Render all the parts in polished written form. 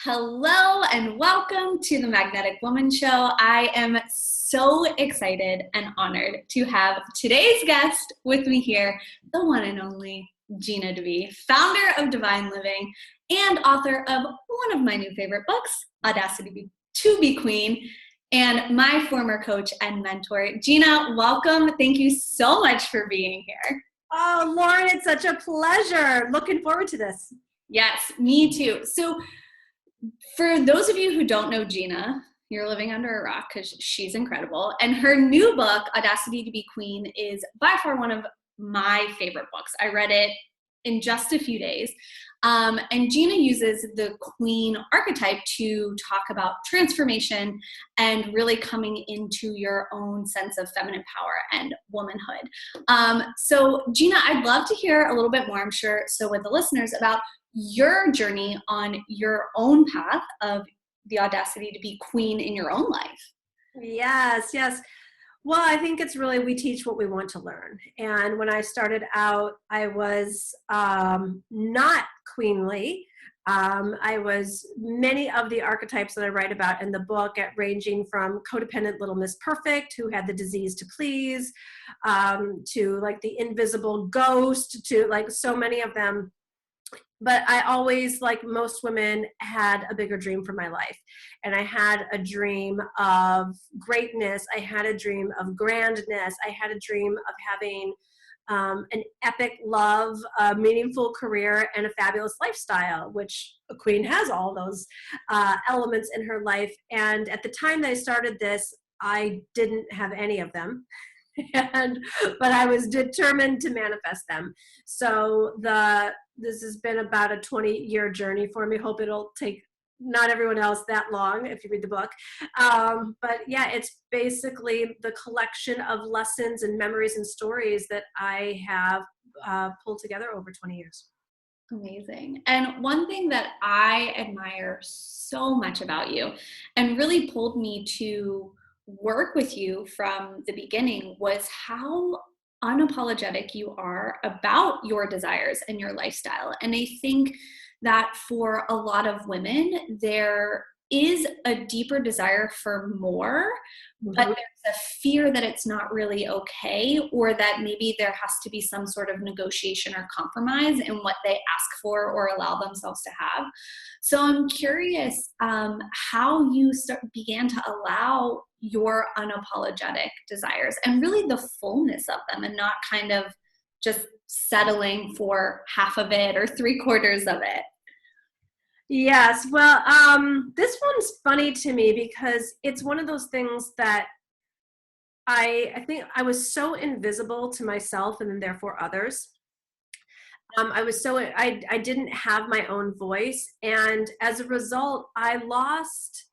Hello and welcome to the Magnetic Woman Show. I am so excited and honored to have today's guest with me here, the one and only Gina DeVee, founder of Divine Living and author of one of my new favorite books, Audacity to be Queen, and my former coach and mentor. Gina, welcome. Thank you so much for being here. Oh, Lauren, it's such a pleasure. Looking forward to this. Yes, me too. So for those of you who don't know Gina, you're living under a rock because she's incredible. And her new book, Audacity to be Queen, is by far one of my favorite books. I read it in just a few days. And Gina uses the queen archetype to talk about transformation and really coming into your own sense of feminine power and womanhood. So Gina, I'd love to hear a little bit more, I'm sure, so with the listeners, about your journey on your own path of the audacity to be queen in your own life. Yes. Well, I think it's really, we teach what we want to learn. And when I started out, I was not queenly. I was many of the archetypes that I write about in the book, ranging from codependent little Miss Perfect, who had the disease to please, to like the invisible ghost, to like so many of them. But I always, like most women, had a bigger dream for my life. And I had a dream of greatness. I had a dream of grandness. I had a dream of having an epic love, a meaningful career, and a fabulous lifestyle, which a queen has all those elements in her life. And at the time that I started this, I didn't have any of them. But I was determined to manifest them. So this has been about a 20-year journey for me. Hope it'll take not everyone else that long if you read the book. But yeah, it's basically the collection of lessons and memories and stories that I have pulled together over 20 years. Amazing. And one thing that I admire so much about you and really pulled me to work with you from the beginning was how unapologetic you are about your desires and your lifestyle. And I think that for a lot of women, there is a deeper desire for more, but there's a fear that it's not really okay, or that maybe there has to be some sort of negotiation or compromise in what they ask for or allow themselves to have. So I'm curious how you began to allow your unapologetic desires and really the fullness of them, and not kind of just settling for half of it or 3/4 of it. Yes. Well, this one's funny to me because it's one of those things that I think I was so invisible to myself and then therefore others. I didn't have my own voice. And as a result, I lost,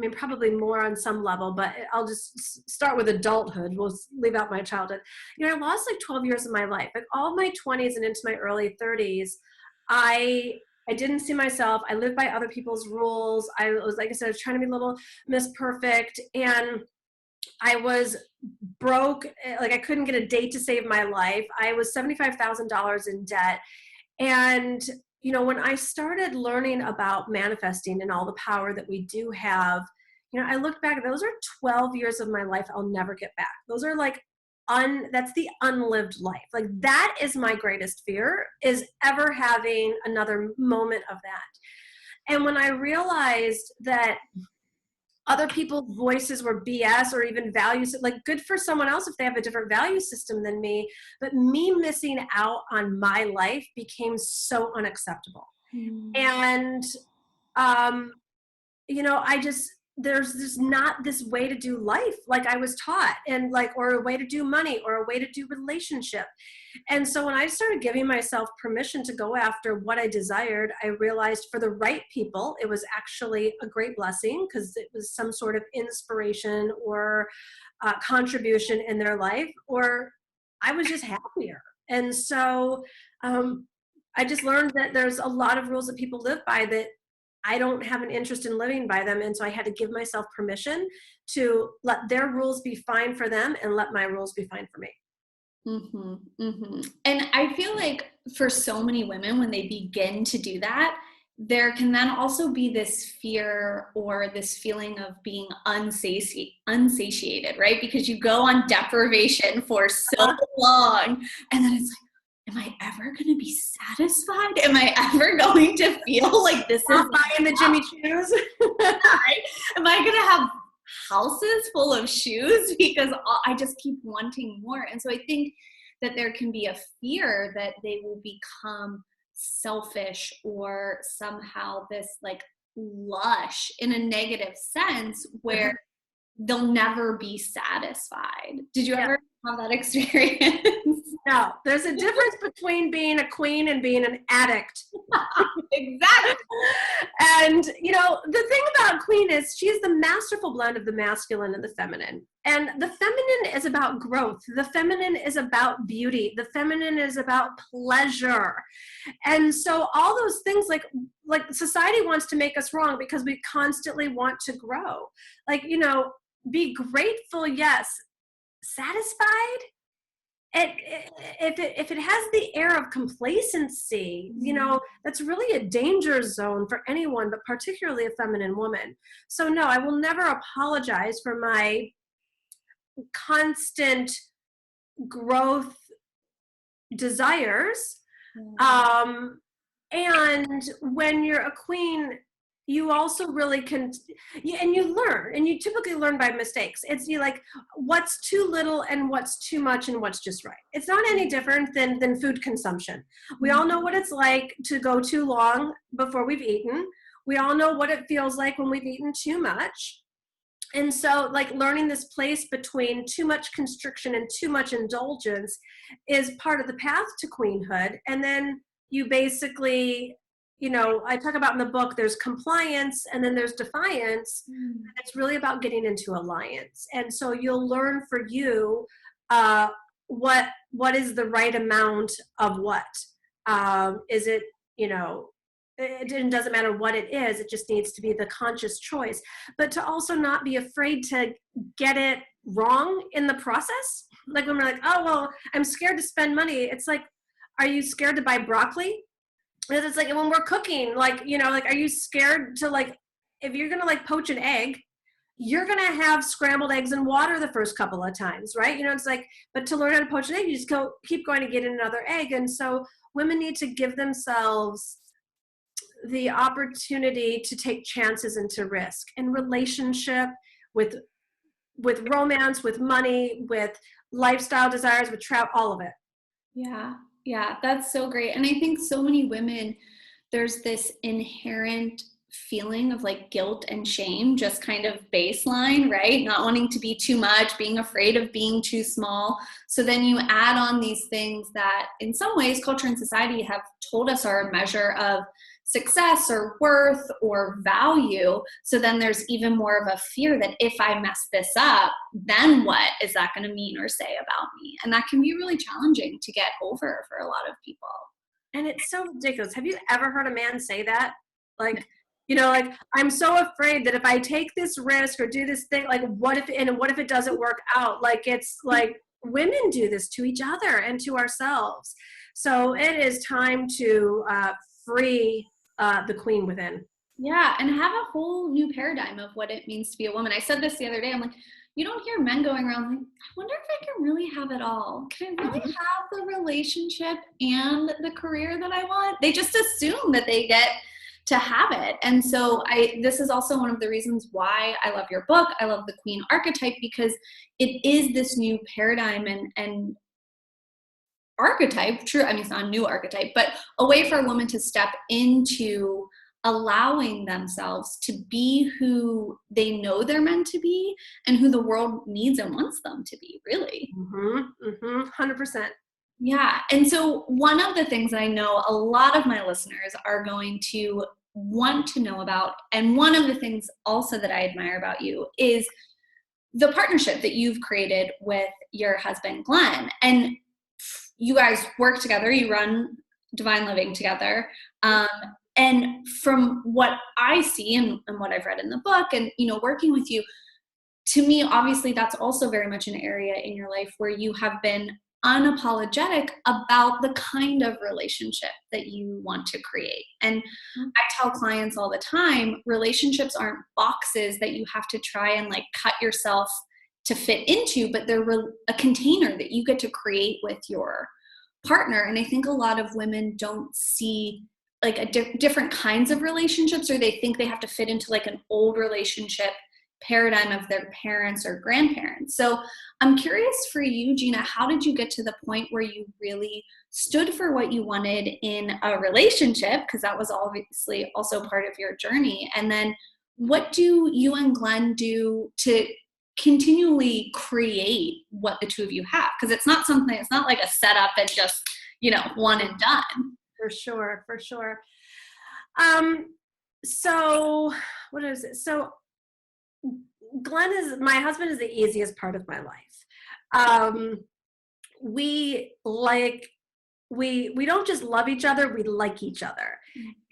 I mean, probably more on some level, but I'll just start with adulthood. We'll leave out my childhood. I lost like 12 years of my life, like all my 20s and into my early 30s. I didn't see myself. I lived by other people's rules. I was, like I said, I was trying to be little Miss Perfect. And I was broke. Like I couldn't get a date to save my life. I was $75,000 in debt. And, when I started learning about manifesting and all the power that we do have, I looked back, those are 12 years of my life I'll never get back. Those are like, that's the unlived life. Like that is my greatest fear, is ever having another moment of that. And when I realized that other people's voices were BS or even values, like good for someone else if they have a different value system than me, but me missing out on my life became so unacceptable. And, there's just not this way to do life like I was taught, and like, or a way to do money, or a way to do relationship. And so when I started giving myself permission to go after what I desired, I realized for the right people, it was actually a great blessing, because it was some sort of inspiration or contribution in their life, or I was just happier. And so I just learned that there's a lot of rules that people live by that I don't have an interest in living by them. And so I had to give myself permission to let their rules be fine for them and let my rules be fine for me. And I feel like for so many women, when they begin to do that, there can then also be this fear or this feeling of being unsatiated, right? Because you go on deprivation for so long, and then it's like, am I ever going to be satisfied? Am I ever going to feel like this is buying the Jimmy Choos? right? Am I going to have houses full of shoes because I just keep wanting more? And so I think that there can be a fear that they will become selfish or somehow this like lush in a negative sense where they'll never be satisfied. Did you ever have that experience? No, there's a difference between being a queen and being an addict. Exactly. And, you know, the thing about queen is she's the masterful blend of the masculine and the feminine. And the feminine is about growth. The feminine is about beauty. The feminine is about pleasure. And so all those things, like society wants to make us wrong because we constantly want to grow. Like, you know, be grateful, yes. Satisfied? If it has the air of complacency, you know, that's really a danger zone for anyone, but particularly a feminine woman. So no, I will never apologize for my constant growth desires. And when you're a queen, you also really can, and you learn, and you typically learn by mistakes. It's you like what's too little and what's too much and what's just right. It's not any different than food consumption. We all know what it's like to go too long before we've eaten. We all know what it feels like when we've eaten too much. And so like learning this place between too much constriction and too much indulgence is part of the path to queenhood. And then you basically, you know, I talk about in the book, there's compliance and then there's defiance. And it's really about getting into alliance. And so you'll learn for you what is the right amount of what. Is it, you know, it doesn't matter what it is, it just needs to be the conscious choice. But to also not be afraid to get it wrong in the process. Like when we're like, oh, well, I'm scared to spend money. It's like, are you scared to buy broccoli? Because it's like when we're cooking, like, you know, like, are you scared to like, if you're going to like poach an egg, you're going to have scrambled eggs in water the first couple of times, right? You know, it's like, but to learn how to poach an egg, you just keep going to get another egg. And so women need to give themselves the opportunity to take chances and to risk in relationship, with romance, with money, with lifestyle desires, with travel, all of it. Yeah, that's so great. And I think so many women, there's this inherent feeling of like guilt and shame, just kind of baseline, right? Not wanting to be too much, being afraid of being too small. So then you add on these things that in some ways culture and society have told us are a measure of success or worth or value. So then there's even more of a fear that if I mess this up, then what is that going to mean or say about me? And that can be really challenging to get over for a lot of people. And it's so ridiculous. Have you ever heard a man say that? Like, you know, like, I'm so afraid that if I take this risk or do this thing, like what if it doesn't work out? Like, it's like women do this to each other and to ourselves. So it is time to free the queen within. Yeah, and have a whole new paradigm of what it means to be a woman. I said this the other day. I'm like, you don't hear men going around like, I wonder if I can really have it all. Can I really have the relationship and the career that I want? They just assume that they get to have it. And so this is also one of the reasons why I love your book. I love the queen archetype, because it is this new paradigm and archetype, true, I mean, it's not a new archetype, but a way for a woman to step into allowing themselves to be who they know they're meant to be and who the world needs and wants them to be, really. 100%. Yeah. And so one of the things that I know a lot of my listeners are going to want to know about, and one of the things also that I admire about you, is the partnership that you've created with your husband, Glenn. And you guys work together, you run Divine Living together. And from what I see and what I've read in the book and, you know, working with you, to me, obviously that's also very much an area in your life where you have been unapologetic about the kind of relationship that you want to create. And I tell clients all the time, relationships aren't boxes that you have to try and like cut yourself to fit into, but they're a container that you get to create with your partner. And I think a lot of women don't see like different kinds of relationships, or they think they have to fit into like an old relationship paradigm of their parents or grandparents. So I'm curious for you, Gina, how did you get to the point where you really stood for what you wanted in a relationship? Because that was obviously also part of your journey. And then what do you and Glenn do to continually create what the two of you have? Because it's not something, it's not like a setup and just, one and done. For sure, for sure. So what is it? So my husband is the easiest part of my life. We don't just love each other, we like each other.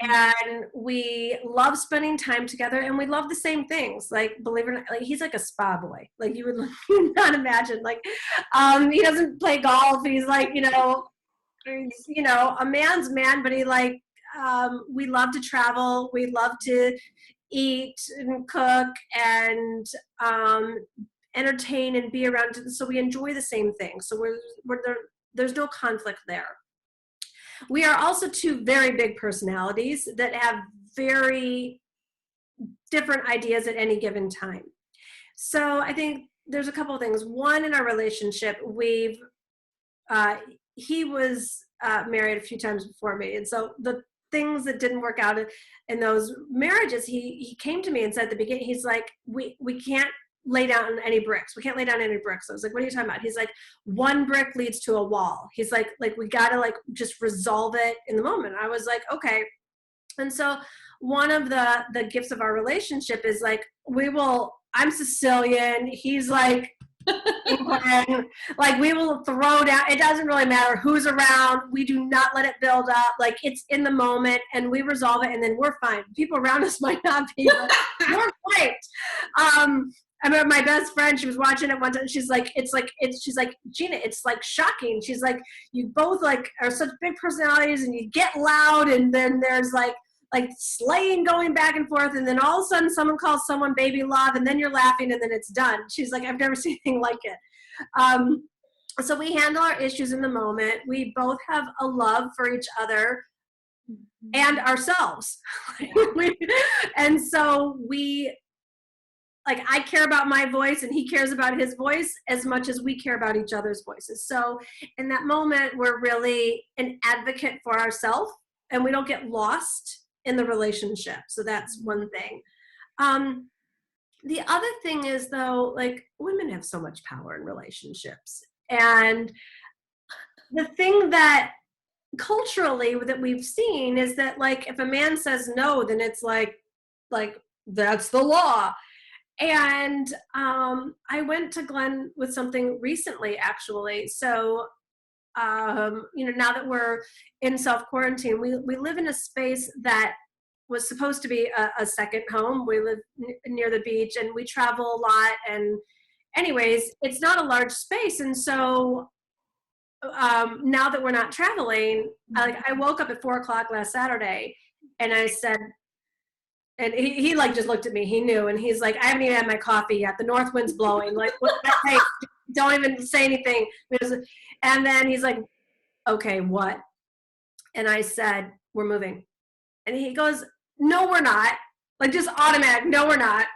And we love spending time together, and we love the same things. Like, believe it or not, like, he's like a spa boy. Like, you would not imagine. Like, he doesn't play golf. He's like, a man's man, but we love to travel. We love to eat and cook and entertain and be around. So we enjoy the same thing. So we're there, there's no conflict there. We are also two very big personalities that have very different ideas at any given time. So I think there's a couple of things. One, in our relationship, he was married a few times before me. And so the things that didn't work out in those marriages, he came to me and said at the beginning, he's like, we can't lay down any bricks. We can't lay down any bricks. I was like, what are you talking about? He's like, one brick leads to a wall. He's like, we got to just resolve it in the moment. I was like, okay. And so one of the gifts of our relationship is like, I'm Sicilian. He's like, England. Like, we will throw down. It doesn't really matter who's around. We do not let it build up. Like, it's in the moment, and we resolve it, and then we're fine. People around us might not be, but we're great. I remember my best friend, she was watching it one time. She's like, she's like, Gina, it's like shocking. She's like, you both like are such big personalities, and you get loud, and then there's like slaying going back and forth, and then all of a sudden someone calls someone baby love, and then you're laughing, and then it's done. She's like, I've never seen anything like it. So we handle our issues in the moment. We both have a love for each other and ourselves. And so I care about my voice, and he cares about his voice as much as we care about each other's voices. So in that moment, we're really an advocate for ourselves, and we don't get lost in the relationship. So that's one thing. The other thing is, though, like, women have so much power in relationships. And the thing that culturally that we've seen is that, like, if a man says no, then it's like that's the law. And I went to Glenn with something recently, actually. So now that we're in self-quarantine, we live in a space that was supposed to be a second home. We live near the beach, and we travel a lot. And anyways, it's not a large space. And so now that we're not traveling, I woke up at 4:00 last Saturday, and I said, and he like just looked at me. He knew, and he's like, I haven't even had my coffee yet. The north wind's blowing. Like, hey, don't even say anything. And then he's like, okay, what? And I said, we're moving. And he goes, no, we're not. Like, just automatic, no, we're not.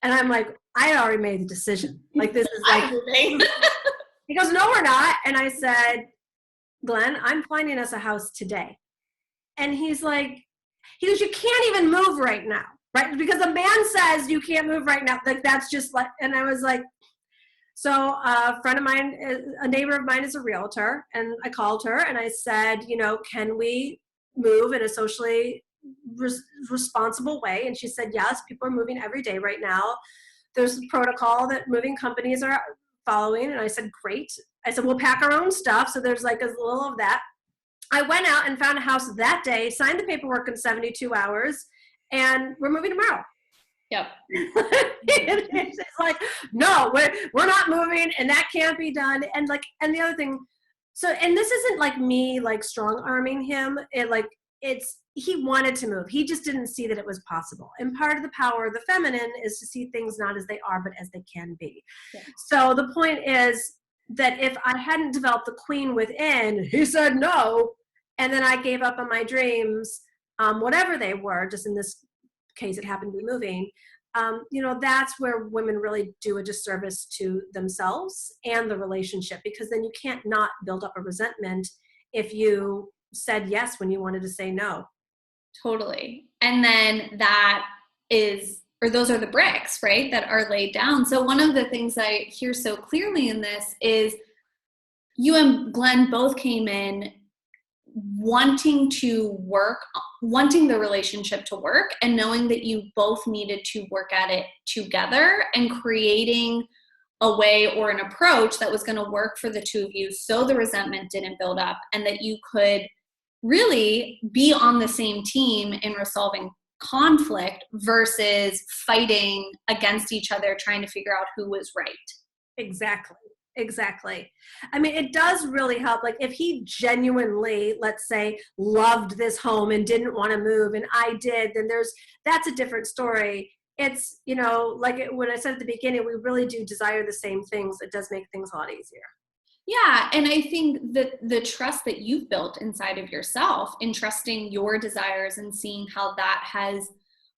And I'm like, I had already made the decision. Like, this is like, he goes, no, we're not. And I said, Glenn, I'm finding us a house today. And he goes, you can't even move right now, right? Because a man says you can't move right now. Like, that's just like, and I was like, so a friend of mine, a neighbor of mine is a realtor, and I called her and I said, can we move in a socially responsible way? And she said, yes, people are moving every day right now. There's a protocol that moving companies are following. And I said, great. I said, we'll pack our own stuff. So there's like a little of that. I went out and found a house that day, signed the paperwork in 72 hours, and we're moving tomorrow. Yep. It's like, no, we're not moving, and that can't be done. And like, and the other thing, so, and this isn't like me like strong arming him. He wanted to move. He just didn't see that it was possible. And part of the power of the feminine is to see things not as they are, but as they can be. Yeah. So the point is that if I hadn't developed the queen within, he said no, and then I gave up on my dreams, whatever they were, just in this case, it happened to be moving. That's where women really do a disservice to themselves and the relationship, because then you can't not build up a resentment if you said yes when you wanted to say no. Totally. And then those are the bricks, right, that are laid down. So one of the things I hear so clearly in this is you and Glenn both came in wanting the relationship to work, and knowing that you both needed to work at it together, and creating a way or an approach that was going to work for the two of you, so the resentment didn't build up, and that you could really be on the same team in resolving conflict versus fighting against each other, trying to figure out who was right. Exactly. I mean, it does really help. Like if he genuinely, let's say, loved this home and didn't want to move, and I did, then that's a different story. It's, like when I said at the beginning, we really do desire the same things. It does make things a lot easier. Yeah. And I think that the trust that you've built inside of yourself in trusting your desires and seeing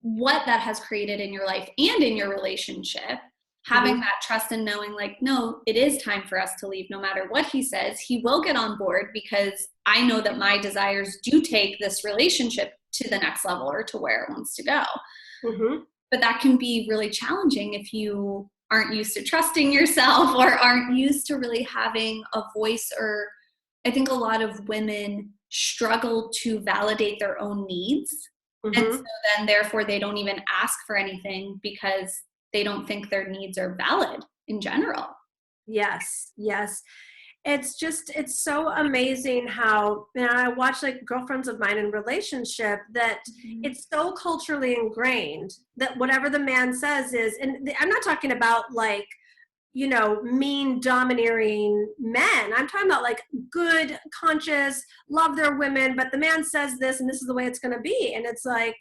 what that has created in your life and in your relationship, having that trust and knowing like, no, it is time for us to leave. No matter what he says, he will get on board, because I know that my desires do take this relationship to the next level, or to where it wants to go. Mm-hmm. But that can be really challenging if you aren't used to trusting yourself, or aren't used to really having a voice. Or I think a lot of women struggle to validate their own needs. Mm-hmm. And so then therefore they don't even ask for anything, because they don't think their needs are valid in general. Yes. It's so amazing how, I watch like girlfriends of mine in relationship that it's so culturally ingrained that whatever the man says is, and I'm not talking about like, mean, domineering men. I'm talking about like good, conscious, love their women, but the man says this and this is the way it's going to be. And it's like,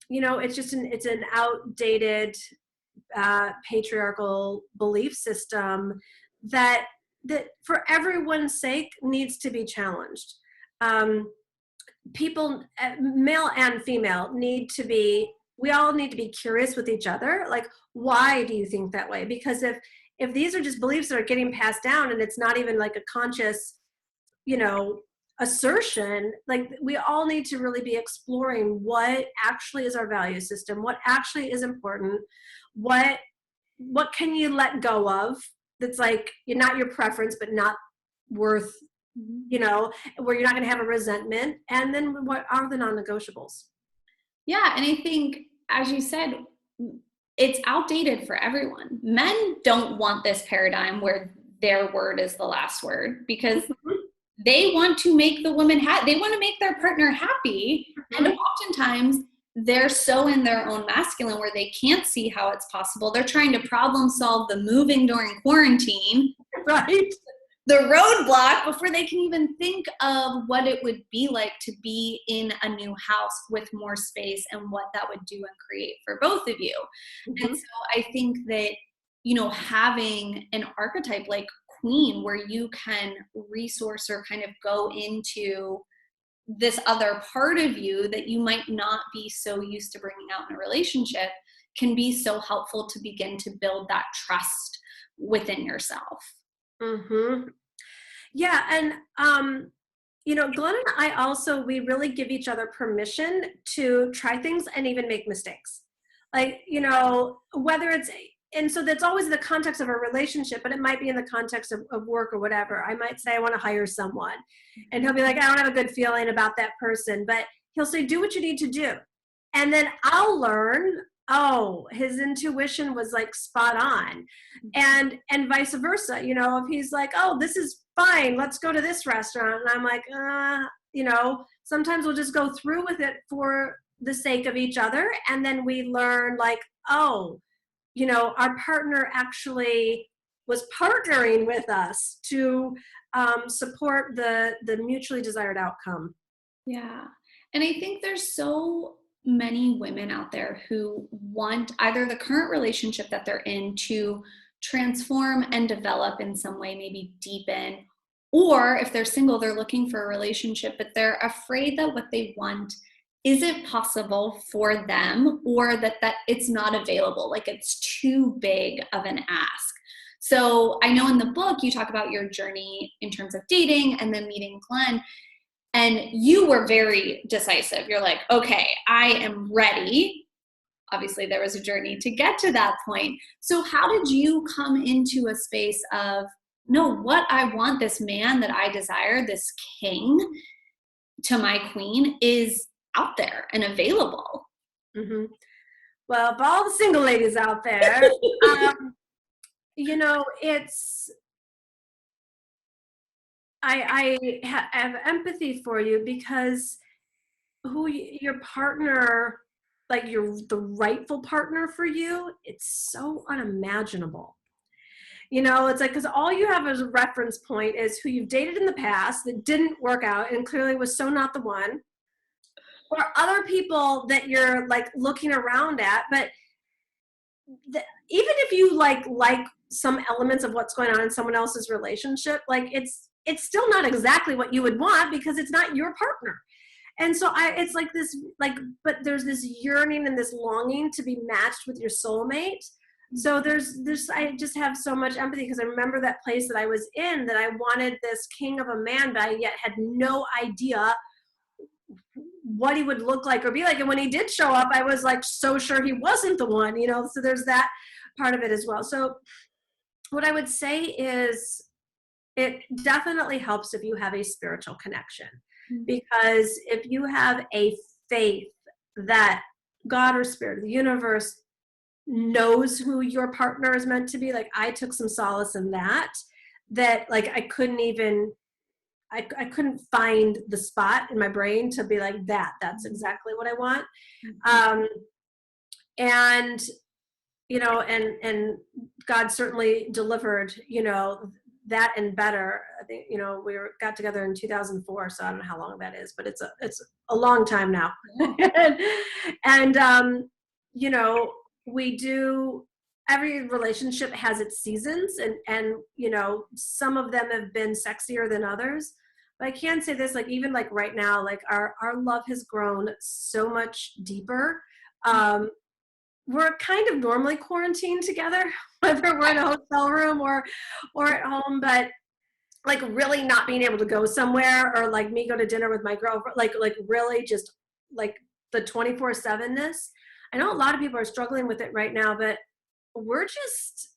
it's an outdated patriarchal belief system that for everyone's sake needs to be challenged. People, male and female, we all need to be curious with each other. Like, why do you think that way? Because if these are just beliefs that are getting passed down, and it's not even like a conscious, assertion, like we all need to really be exploring what actually is our value system, what actually is important, what can you let go of that's like you're not your preference but not worth, where you're not going to have a resentment, and then what are the non-negotiables. Yeah. And I think, as you said, it's outdated for everyone. Men don't want this paradigm where their word is the last word, because they want to make the woman happy. They want to make their partner happy. And oftentimes they're so in their own masculine where they can't see how it's possible. They're trying to problem solve the moving during quarantine, right? The roadblock, before they can even think of what it would be like to be in a new house with more space, and what that would do and create for both of you. And so I think that, having an archetype like Queen, where you can resource or kind of go into this other part of you that you might not be so used to bringing out in a relationship, can be so helpful to begin to build that trust within yourself. Yeah. And, Glenn and I also, we really give each other permission to try things and even make mistakes. Like, whether it's, and so that's always in the context of a relationship, but it might be in the context of work or whatever. I might say, I want to hire someone, and he'll be like, I don't have a good feeling about that person, but he'll say, do what you need to do. And then I'll learn, oh, his intuition was like spot on. And vice versa. If he's like, oh, this is fine, let's go to this restaurant. And I'm like, sometimes we'll just go through with it for the sake of each other. And then we learn like, oh, our partner actually was partnering with us to support the mutually desired outcome. Yeah. And I think there's so many women out there who want either the current relationship that they're in to transform and develop in some way, maybe deepen, or if they're single, they're looking for a relationship, but they're afraid that what they want isn't possible for them, or that it's not available, like it's too big of an ask. So I know in the book you talk about your journey in terms of dating and then meeting Glenn, and you were very decisive. You're like, okay, I am ready. Obviously, there was a journey to get to that point. So how did you come into a space of, no, what I want, this man that I desire, this king to my queen, is out there and available? Mm-hmm. Well, for all the single ladies out there, it's, I have empathy for you, because your partner, like the rightful partner for you, it's so unimaginable. It's like, because all you have as a reference point is who you've dated in the past that didn't work out and clearly was so not the one, or other people that you're like looking around at. But even if you like some elements of what's going on in someone else's relationship, like it's still not exactly what you would want, because it's not your partner. And so it's like this, like, but there's this yearning and this longing to be matched with your soulmate. So I just have so much empathy, because I remember that place that I was in, that I wanted this king of a man, but I yet had no idea what he would look like or be like. And when he did show up, I was like so sure he wasn't the one, so there's that part of it as well. So what I would say is, it definitely helps if you have a spiritual connection, because if you have a faith that God or spirit, the universe, knows who your partner is meant to be, like I took some solace in that like I couldn't find the spot in my brain to be like, that's exactly what I want. And and God certainly delivered, that and better. I think, got together in 2004, so I don't know how long that is, but it's a long time now. and we do, every relationship has its seasons, and some of them have been sexier than others. But I can say this, like even like right now, like our love has grown so much deeper. We're kind of normally quarantined together, whether we're in a hotel room or at home, but like really not being able to go somewhere, or like me go to dinner with my girlfriend, like really just like the 24/7-ness. I know a lot of people are struggling with it right now, but we're just,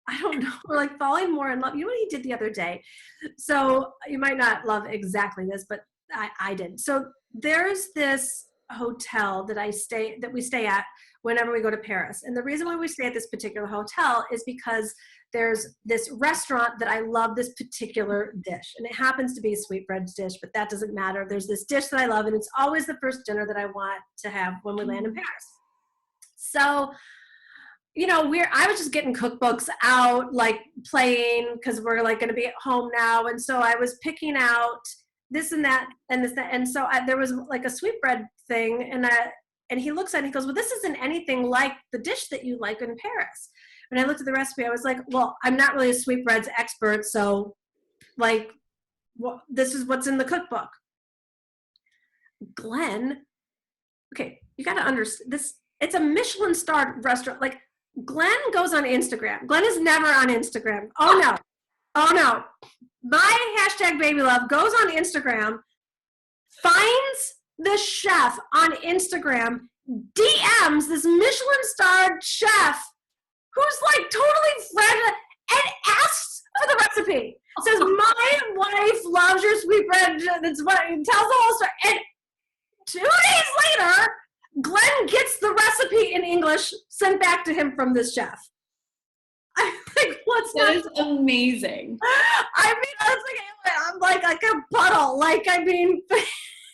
I don't know, we're like falling more in love. You know what he did the other day? So you might not love exactly this, but I did. So there's this hotel that we stay at whenever we go to Paris. And the reason why we stay at this particular hotel is because there's this restaurant that I love this particular dish. And it happens to be a sweetbreads dish, but that doesn't matter. There's this dish that I love, and it's always the first dinner that I want to have when we land in Paris. So, I was just getting cookbooks out, like playing, because we're like going to be at home now. And so I was picking out this and that and this, that. And so there was like a sweetbread thing, and he looks at it and he goes, well, this isn't anything like the dish that you like in Paris. When I looked at the recipe, I was like, well, I'm not really a sweetbreads expert, so like, well, this is what's in the cookbook. Glenn, okay, you got to understand this. It's a Michelin-starred restaurant. Like, Glenn goes on Instagram. Glenn is never on Instagram. Oh no. My hashtag baby love goes on Instagram, finds the chef on Instagram, DMs this Michelin-starred chef who's like totally friendly, and asks for the recipe. Says, my wife loves your sweetbread. That's what tells the whole story. And 2 days later, Glenn gets the recipe in English sent back to him from this chef. I'm like, what's that? Is amazing. I mean, I'm like a puddle. Like, I mean,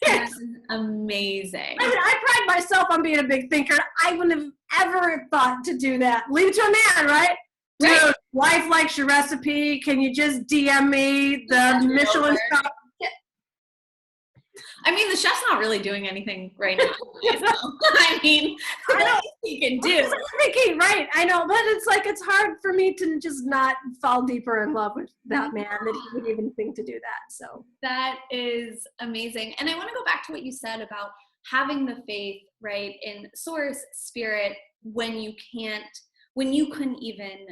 That is amazing. I mean, I pride myself on being a big thinker. I wouldn't have ever thought to do that. Leave it to a man, right? Right. Dude, wife likes your recipe. Can you just DM me the Michelin star? I mean, the chef's not really doing anything right now. I mean, I know he can do. Vicky, right? I know, but it's like it's hard for me to just not fall deeper in love with that man that he would even think to do that. So that is amazing. And I want to go back to what you said about having the faith, right, in source, spirit, when you couldn't even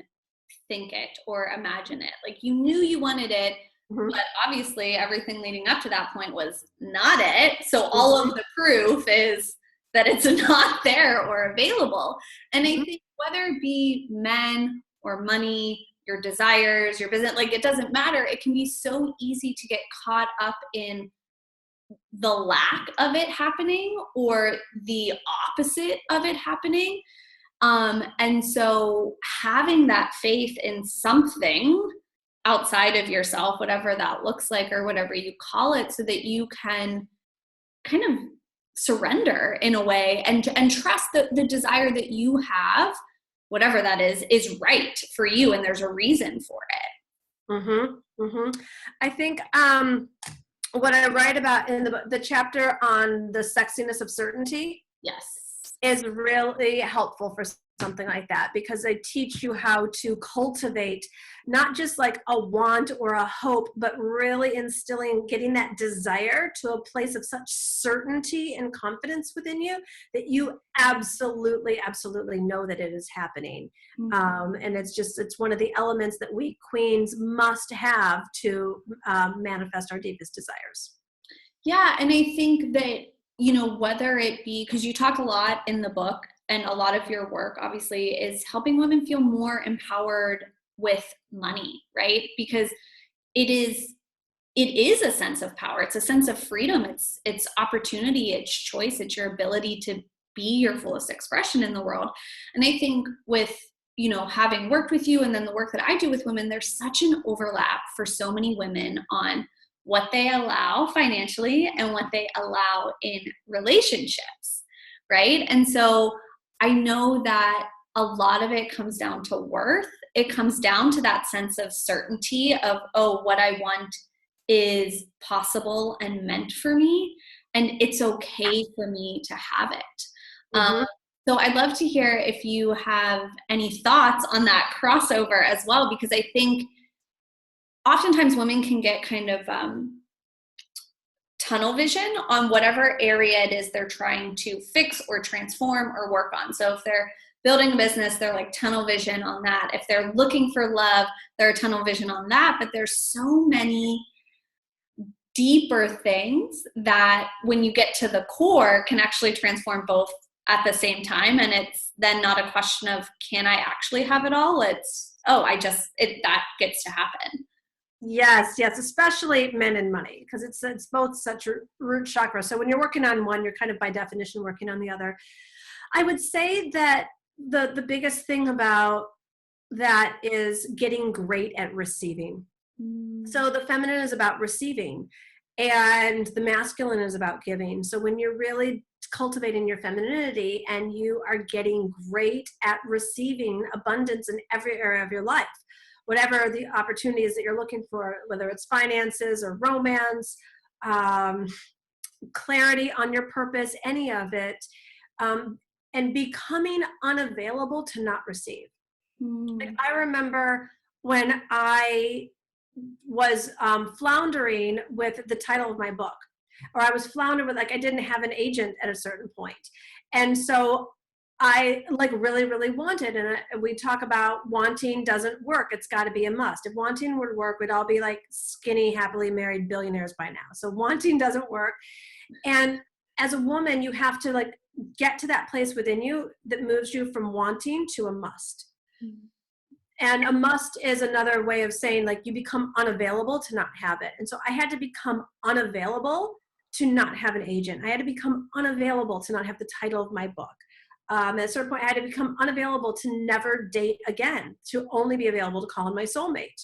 think it or imagine it. Like you knew you wanted it, but obviously everything leading up to that point was not it. So all of the proof is that it's not there or available. And I think whether it be men or money, your desires, your business, like it doesn't matter. It can be so easy to get caught up in the lack of it happening or the opposite of it happening. And so having that faith in something outside of yourself, whatever that looks like or whatever you call it, so that you can kind of surrender in a way and trust that the desire that you have, whatever that is right for you and there's a reason for it. I think what I write about in the chapter on the sexiness of certainty, Yes, is really helpful for something like that, because they teach you how to cultivate not just like a want or a hope, but really getting that desire to a place of such certainty and confidence within you that you absolutely know that it is happening. And it's one of the elements that we queens must have to manifest our deepest desires. Yeah, and I think that, whether it be, because you talk a lot in the book and a lot of your work obviously is helping women feel more empowered with money, right? Because it is a sense of power. It's a sense of freedom. It's opportunity, it's choice, it's your ability to be your fullest expression in the world. And I think with, having worked with you and then the work that I do with women, there's such an overlap for so many women on what they allow financially and what they allow in relationships, right? And so I know that a lot of it comes down to worth. It comes down to that sense of certainty of, oh, what I want is possible and meant for me, and it's okay for me to have it. So I'd love to hear if you have any thoughts on that crossover as well, because I think oftentimes women can get kind of tunnel vision on whatever area it is they're trying to fix or transform or work on. So if they're building a business, they're like tunnel vision on that. If they're looking for love, they're tunnel vision on that. But there's so many deeper things that when you get to the core can actually transform both at the same time. And it's then not a question of, can I actually have it all? It's, that gets to happen. Yes, especially men and money, because it's both such a root chakra. So when you're working on one, you're kind of by definition working on the other. I would say that the biggest thing about that is getting great at receiving. So the feminine is about receiving and the masculine is about giving. So when you're really cultivating your femininity and you are getting great at receiving abundance in every area of your life, whatever the opportunities that you're looking for, whether it's finances or romance, clarity on your purpose, any of it, and becoming unavailable to not receive. Like I remember when I was floundering with the title of my book, or I was floundering with, like, I didn't have an agent at a certain point. And so I really wanted, and we talk about wanting doesn't work. It's got to be a must. If wanting would work, we'd all be like skinny, happily married billionaires by now. So wanting doesn't work. And as a woman, you have to get to that place within you that moves you from wanting to a must. And a must is another way of saying you become unavailable to not have it. And so I had to become unavailable to not have an agent. I had to become unavailable to not have the title of my book. At a certain point, I had to become unavailable to never date again, to only be available to call in my soulmate.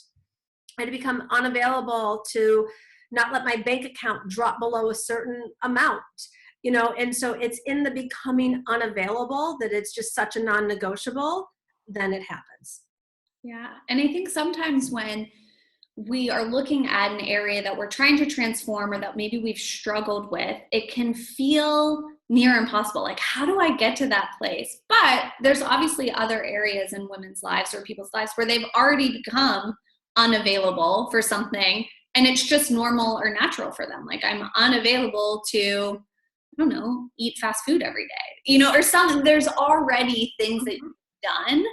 I had to become unavailable to not let my bank account drop below a certain amount, and so it's in the becoming unavailable that it's just such a non-negotiable, then it happens. Yeah. And I think sometimes when we are looking at an area that we're trying to transform or that maybe we've struggled with, it can feel near impossible. Like, how do I get to that place? But there's obviously other areas in women's lives or people's lives where they've already become unavailable for something, and it's just normal or natural for them. Like, I'm unavailable to, I don't know, eat fast food every day, or something. There's already things that you've done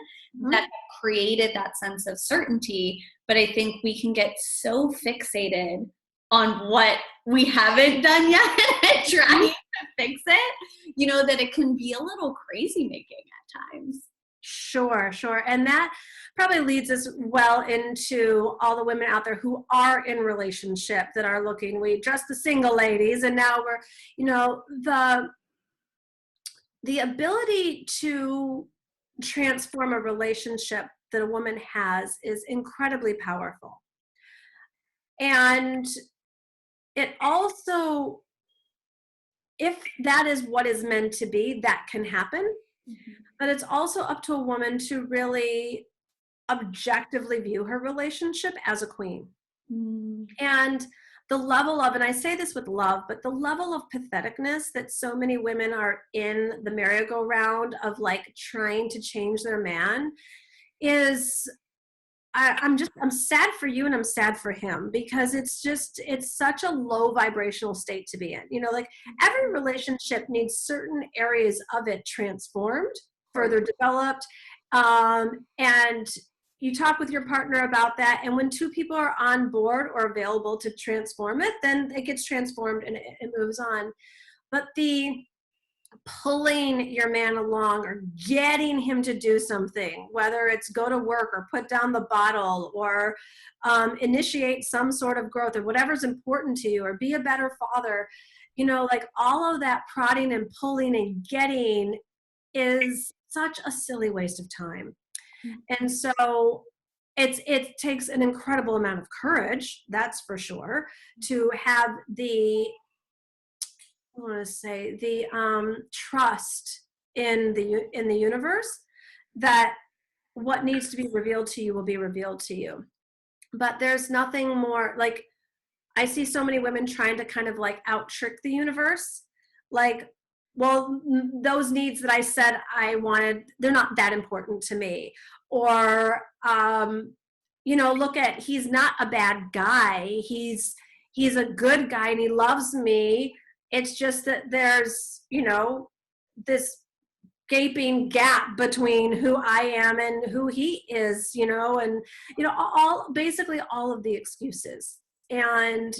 that have created that sense of certainty. But I think we can get so fixated on what we haven't done yet and trying to fix it, that it can be a little crazy making at times. Sure. And that probably leads us well into all the women out there who are in relationship that are looking. We addressed the single ladies, and now we're, the ability to transform a relationship that a woman has is incredibly powerful. And it also, if that is what is meant to be, that can happen. Mm-hmm. But it's also up to a woman to really objectively view her relationship as a queen. Mm. And the level of, and I say this with love, but the level of patheticness that so many women are in the merry-go-round of like trying to change their man is, I'm sad for you and I'm sad for him, because it's such a low vibrational state to be in. Like every relationship needs certain areas of it transformed, further developed. And you talk with your partner about that. And when two people are on board or available to transform it, then it gets transformed and it moves on. But the pulling your man along or getting him to do something, whether it's go to work or put down the bottle or initiate some sort of growth or whatever's important to you, or be a better father, like all of that prodding and pulling and getting is such a silly waste of time. And so it takes an incredible amount of courage, that's for sure, to have the trust in the universe that what needs to be revealed to you will be revealed to you. But there's nothing more, like, I see so many women trying to kind of like out trick the universe. Like, well, those needs that I said I wanted, they're not that important to me. Or, look at, he's not a bad guy. He's a good guy and he loves me. It's just that there's, this gaping gap between who I am and who he is, and, basically all of the excuses. And,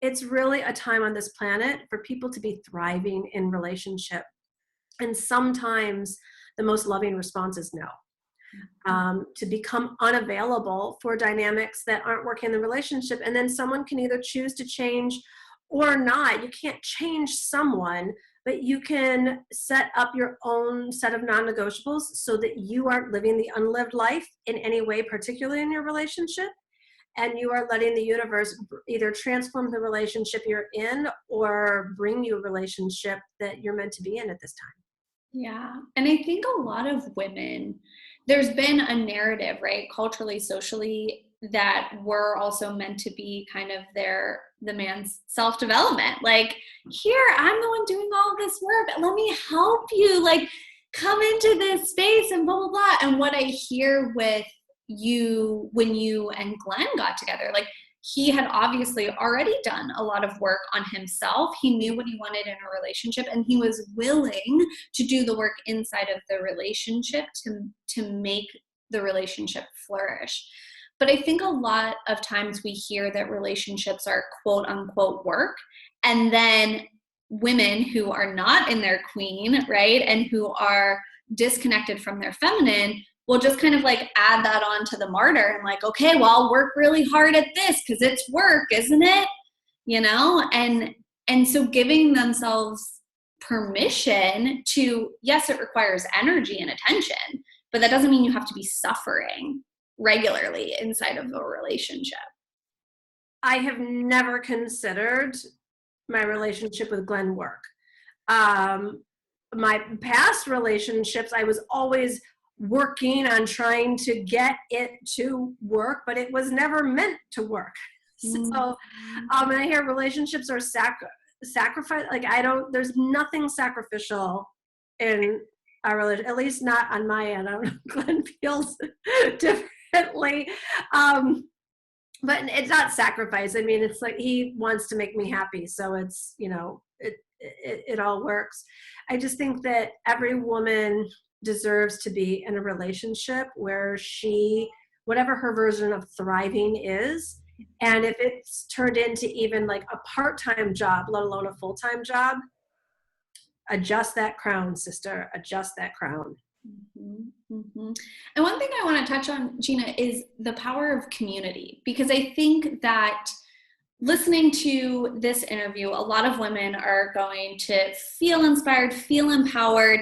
it's really a time on this planet for people to be thriving in relationship. And sometimes the most loving response is no. To become unavailable for dynamics that aren't working in the relationship. And then someone can either choose to change or not. You can't change someone, but you can set up your own set of non-negotiables so that you aren't living the unlived life in any way, particularly in your relationship. And you are letting the universe either transform the relationship you're in or bring you a relationship that you're meant to be in at this time. Yeah. And I think a lot of women, there's been a narrative, right, culturally, socially, that we're also meant to be kind of the man's self-development. Like, here, I'm the one doing all this work. Let me help you, like, come into this space and blah, blah, blah. And what I hear with you when you and Glenn got together, like, he had obviously already done a lot of work on himself. He knew what he wanted in a relationship, and he was willing to do the work inside of the relationship to make the relationship flourish. But I think a lot of times we hear that relationships are quote unquote work, and then women who are not in their queen, right, and who are disconnected from their feminine will just kind of like add that on to the martyr and like, okay, well, I'll work really hard at this because it's work, isn't it? And so giving themselves permission to, yes, it requires energy and attention, but that doesn't mean you have to be suffering regularly inside of a relationship. I have never considered my relationship with Glenn work. Um, my past relationships, I was always working on trying to get it to work, but it was never meant to work. So, Mhm. and I hear relationships are sacrifice. Like there's nothing sacrificial in our religion, at least not on my end. I don't know if Glenn feels differently. Um, but it's not sacrifice. I mean, it's like he wants to make me happy. So it's, it all works. I just think that every woman deserves to be in a relationship where whatever her version of thriving is, and if it's turned into even like a part-time job, let alone a full-time job, adjust that crown, sister, adjust that crown. Mhm, mhm. And one thing I want to touch on, Gina, is the power of community, because I think that listening to this interview, a lot of women are going to feel inspired, feel empowered,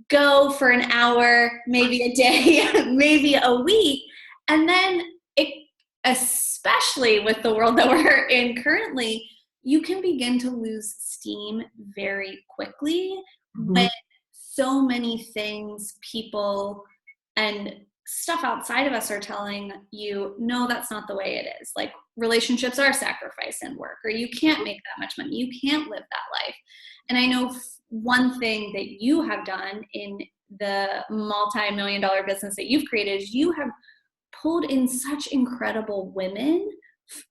go for an hour, maybe a day, maybe a week, and then especially with the world that we're in currently, you can begin to lose steam very quickly when Mhm. so many things, people, and stuff outside of us are telling you, no, that's not the way it is. Like, relationships are sacrifice and work, or you can't make that much money, you can't live that life. And I know one thing that you have done in the multi-million dollar business that you've created is you have pulled in such incredible women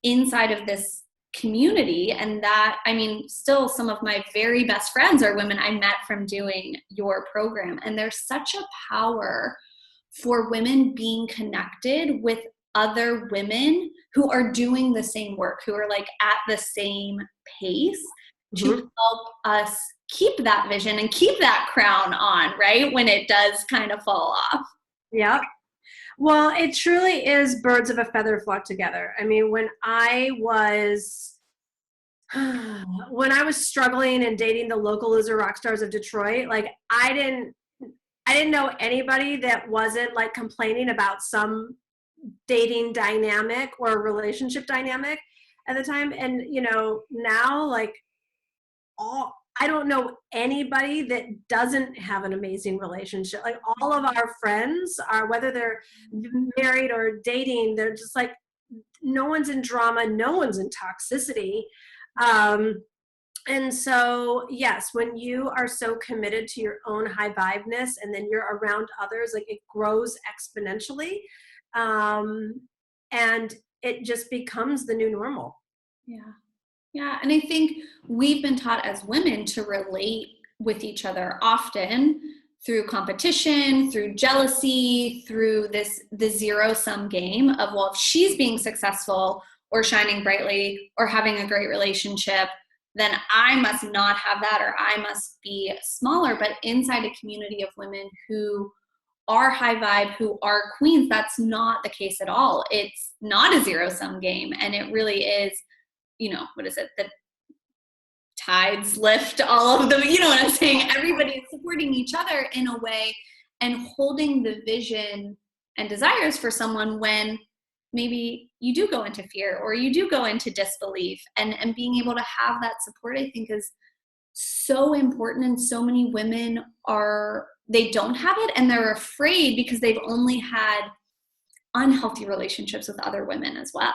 inside of this community. And that, I mean, still some of my very best friends are women I met from doing your program. And there's such a power for women being connected with other women who are doing the same work, who are like at the same pace, to Mhm. help us keep that vision and keep that crown on, right? When it does kind of fall off. Yep. Well, it truly is birds of a feather flock together. I mean, when I was struggling and dating the local loser rock stars of Detroit, like I didn't know anybody that wasn't like complaining about some dating dynamic or relationship dynamic at the time. And now, like, I don't know anybody that doesn't have an amazing relationship. Like, all of our friends are, whether they're married or dating, they're just like, no one's in drama, no one's in toxicity. Um, and so, yes, when you are so committed to your own high vibeness and then you're around others, like, it grows exponentially. Um, and it just becomes the new normal. Yeah. Yeah. And I think we've been taught as women to relate with each other often through competition, through jealousy, through the zero sum game of, well, if she's being successful or shining brightly or having a great relationship, then I must not have that, or I must be smaller. But inside a community of women who are high vibe, who are queens, that's not the case at all. It's not a zero sum game. And it really is, what is it? The tides lift all of them. You know what I'm saying? Everybody is supporting each other in a way and holding the vision and desires for someone when maybe you do go into fear or you do go into disbelief, and being able to have that support, I think, is so important. And so many women they don't have it, and they're afraid because they've only had unhealthy relationships with other women as well.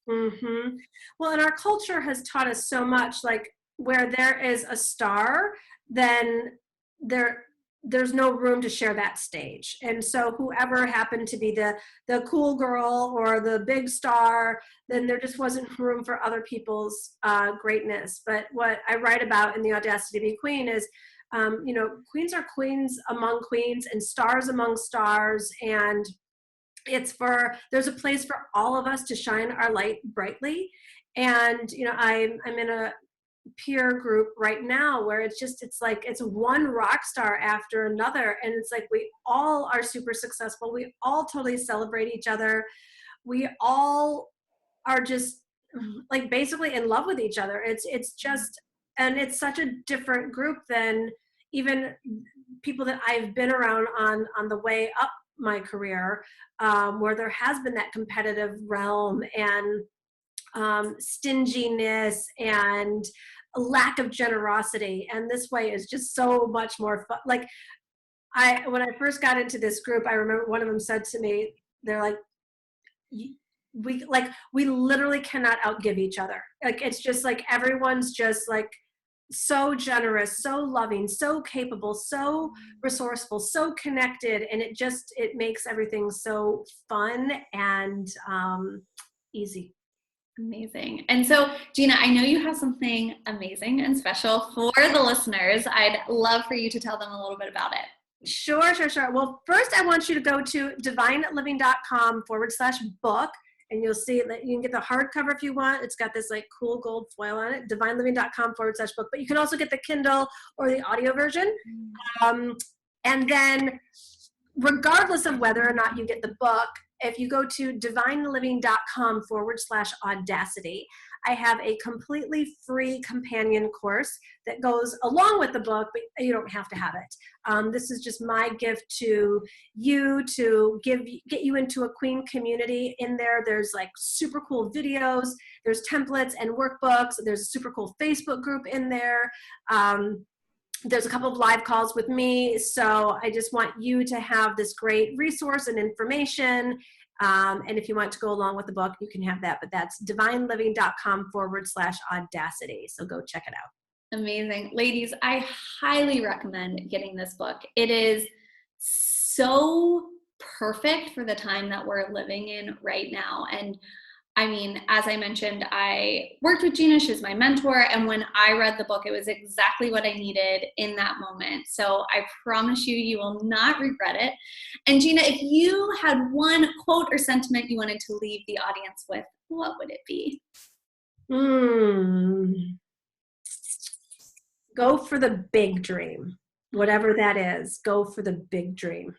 Mm-hmm. Well, and our culture has taught us so much, like, where there is a star, then there there's no room to share that stage. And so whoever happened to be the cool girl or the big star, then there just wasn't room for other people's greatness. But what I write about in the Audacity to Be Queen is, queens are queens among queens and stars among stars, and there's a place for all of us to shine our light brightly. And I'm in a peer group right now where it's like it's one rock star after another, and it's like we all are super successful, we all totally celebrate each other, we all are just like basically in love with each other. It's just, and it's such a different group than even people that I've been around on the way up my career, where there has been that competitive realm. And stinginess and a lack of generosity. And this way is just so much more fun. Like when I first got into this group, I remember one of them said to me, they're like, we literally cannot outgive each other. Like, it's just like, everyone's just like so generous, so loving, so capable, so resourceful, so connected. And it makes everything so fun and easy. Amazing. And so, Gina, I know you have something amazing and special for the listeners. I'd love for you to tell them a little bit about it. Sure. Well, first I want you to go to divineliving.com/book, and you'll see that you can get the hardcover if you want. It's got this like cool gold foil on it, divineliving.com/book, but you can also get the Kindle or the audio version. And then regardless of whether or not you get the book, if you go to divineliving.com/Audacity, I have a completely free companion course that goes along with the book, but you don't have to have it. This is just my gift to you to get you into a queen community. In there, there's like super cool videos, there's templates and workbooks, there's a super cool Facebook group in there. There's a couple of live calls with me. So I just want you to have this great resource and information. And if you want to go along with the book, you can have that. But that's divineliving.com/Audacity. So go check it out. Amazing. Ladies, I highly recommend getting this book. It is so perfect for the time that we're living in right now. And I mean, as I mentioned, I worked with Gina. She was my mentor. And when I read the book, it was exactly what I needed in that moment. So I promise you, you will not regret it. And Gina, if you had one quote or sentiment you wanted to leave the audience with, what would it be? Go for the big dream. Whatever that is, go for the big dream.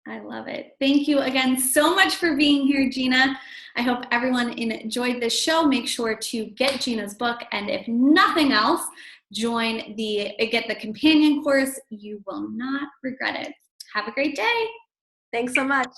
I love it. Thank you again so much for being here, Gina. I hope everyone enjoyed this show. Make sure to get Gina's book, and if nothing else, get the companion course. You will not regret it. Have a great day. Thanks so much.